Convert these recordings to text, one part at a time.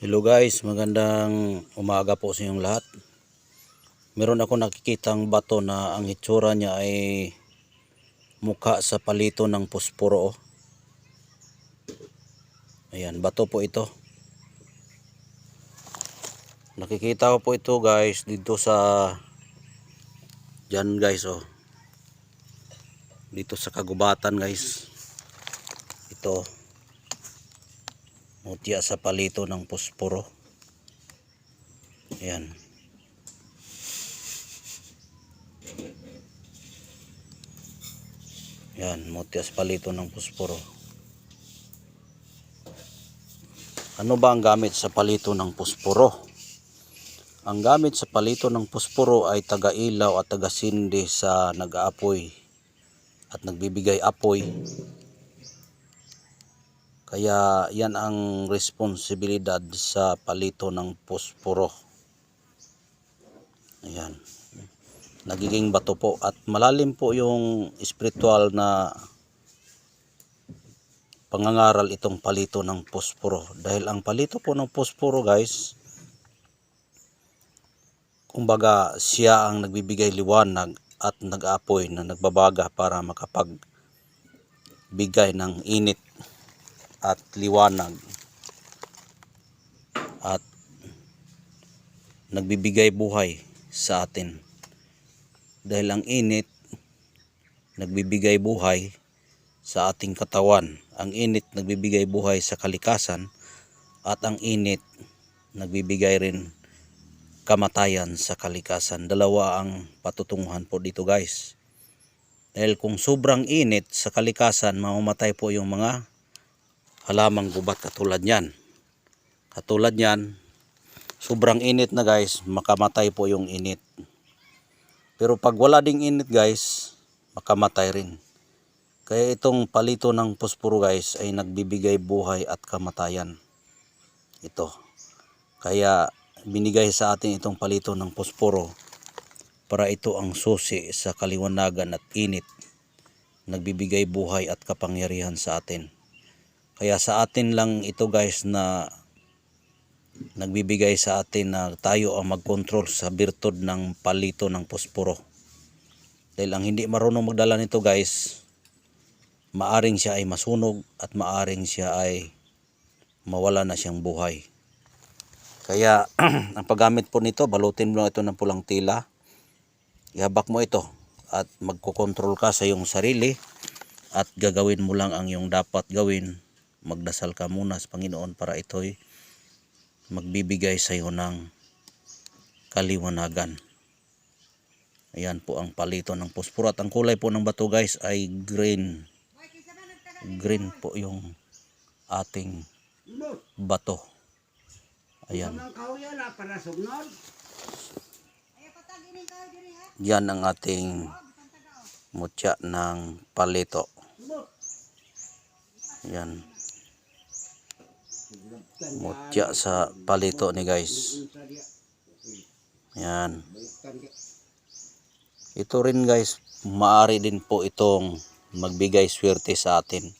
Hello guys, magandang umaga po sa inyong lahat. Meron ako nakikitang bato na ang itsura niya ay mukha sa palito ng posporo. Ayan, bato po ito. Nakikita ko po ito guys dito sa dyan guys dito sa kagubatan guys. Ito mutya sa palito ng posporo. Ayan. Yan, mutya sa palito ng posporo. Ano ba ang gamit sa palito ng posporo? Ang gamit sa palito ng posporo ay taga-ilaw at taga-sindi sa nag-aapoy at nagbibigay apoy. Kaya yan ang responsibilidad sa palito ng posporo. Ayan. Nagiging bato po at malalim po yung spiritual na pangangaral itong palito ng posporo. Dahil ang palito po ng posporo guys, kumbaga siya ang nagbibigay liwanag at nag-aapoy na nagbabaga para makapagbigay ng init at liwanag at nagbibigay buhay sa atin. Dahil ang init nagbibigay buhay sa ating katawan. Ang init nagbibigay buhay sa kalikasan at ang init nagbibigay rin kamatayan sa kalikasan. Dalawa ang patutunguhan po dito guys. Dahil kung sobrang init sa kalikasan, mamamatay po yung mga halamang gubat katulad yan. Katulad yan, sobrang init na guys, makamatay po yung init. Pero pag wala ding init guys, makamatay rin. Kaya itong palito ng posporo guys ay nagbibigay buhay at kamatayan. Ito. Kaya binigay sa atin itong palito ng posporo para ito ang susi sa kaliwanagan at init. Nagbibigay buhay at kapangyarihan sa atin. Kaya sa atin lang ito guys na nagbibigay sa atin na tayo ang mag-control sa birtud ng palito ng posporo. Dahil ang hindi marunong magdala nito guys, maaring siya ay masunog at maaring siya ay mawala na siyang buhay. Kaya ang paggamit po nito, balutin mo ito ng pulang tila, ihabak mo ito at magkokontrol ka sa iyong sarili at gagawin mo lang ang iyong dapat gawin. Magdasal ka muna sa Panginoon para ito'y magbibigay sa iyo ng kaliwanagan. Ayan po ang palito ng posporo at ang kulay po ng bato guys ay green. Green po yung ating bato. Ayan. Yan ang ating mutya ng palito. Ayan. Mutya sa palito ni guys. Yan. Ito rin guys, maaari din po itong magbigay swerte sa atin.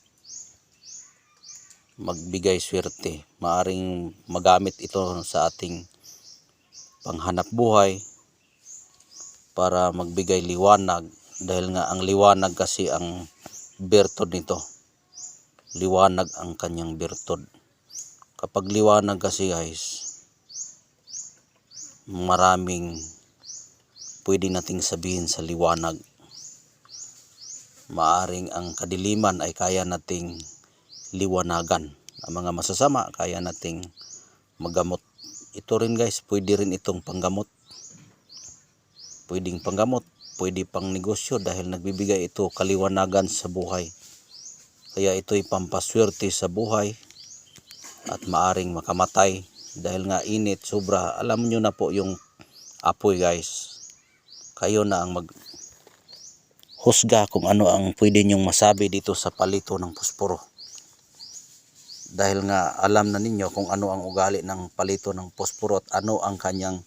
Magbigay swerte. Maaring magamit ito sa ating panghanap buhay para magbigay liwanag. Dahil nga ang liwanag kasi ang bertod nito. Liwanag ang kanyang bertod. Kapag liwanag kasi guys, maraming pwede nating sabihin sa liwanag. Maaring ang kadiliman ay kaya nating liwanagan. Ang mga masasama kaya nating magamot. Ito rin guys, pwede rin itong panggamot. Pwedeng panggamot, pwede pang negosyo dahil nagbibigay ito kaliwanagan sa buhay. Kaya ito'y pampaswerte sa buhay. At maaring makamatay dahil nga init sobra. Alam nyo na po yung apoy guys. Kayo na ang maghusga kung ano ang pwede nyong masabi dito sa palito ng posporo. Dahil nga alam na ninyo kung ano ang ugali ng palito ng posporo at ano ang kanyang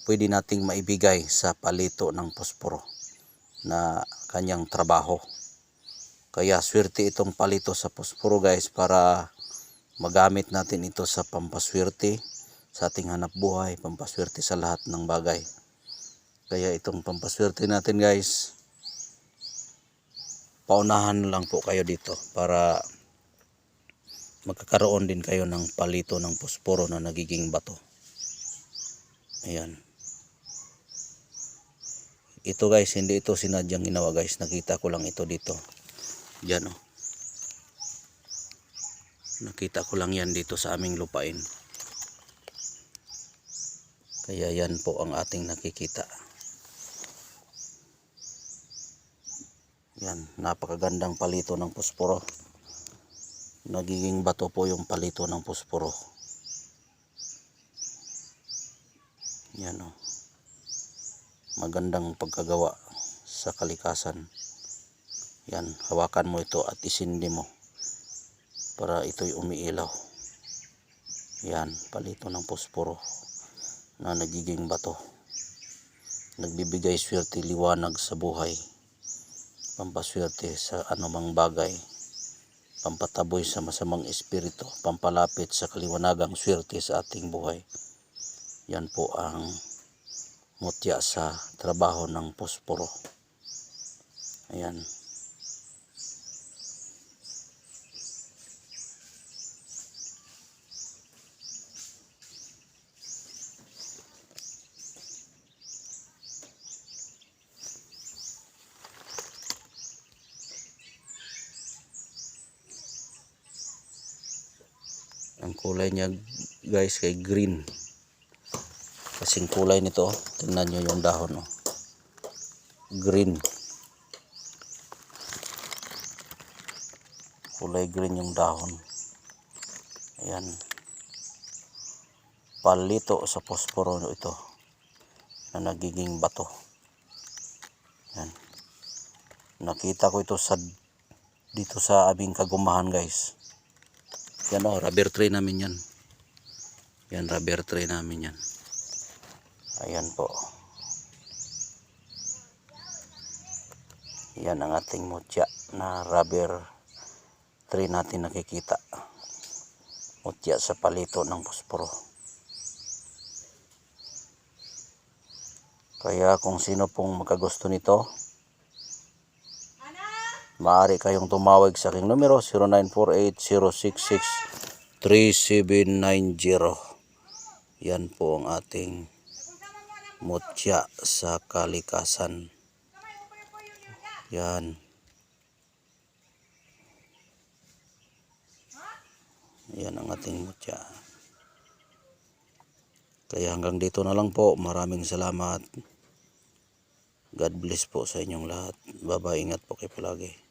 pwede nating maibigay sa palito ng posporo na kanyang trabaho. Kaya swerte itong palito sa posporo guys para magamit natin ito sa pampaswerte sa ating hanap buhay, pampaswerte sa lahat ng bagay. Kaya itong pampaswerte natin guys, paunahan lang po kayo dito para magkakaroon din kayo ng palito ng posporo na nagiging bato. Ayan. Ito guys, hindi ito sinadyang ginawa guys. Nakita ko lang ito dito. Diyan oh. Nakita ko lang yan dito sa aming lupain. Kaya yan po ang ating nakikita. Yan, napakagandang palito ng posporo. Nagiging bato po yung palito ng posporo. Yan o. Magandang pagkagawa sa kalikasan. Yan, hawakan mo ito at isindi mo para ito'y umiilaw. Yan, palito ng posporo na nagiging bato. Nagbibigay swerte, liwanag sa buhay. Pampaswerte sa anumang bagay. Pampataboy sa masamang espiritu. Pampalapit sa kaliwanagang swerte sa ating buhay. Yan po ang mutya sa trabaho ng posporo. Ayan. Ang kulay niya guys kay green. Kasing kulay nito, tingnan nyo yung dahon oh. Green. Kulay green yung dahon. Ayan. Palito sa posporo ito na nagiging bato. Ayan. Nakita ko ito dito sa aming kagumahan guys. Yan oh, rubber tree namin yan. Yan, rubber tree namin yan. Ayan po. Yan ang ating mutya na rubber tree natin nakikita. Mutya sa palito ng posporo. Kaya kung sino pong magkagusto nito, maaari kayong tumawag sa aking numero 0948-066-3790. Yan po ang ating mutya sa kalikasan. Yan. Yan ang ating mutya. Kaya hanggang dito na lang po. Maraming salamat. God bless po sa inyong lahat. Bye-bye. Ingat po kayo palagi.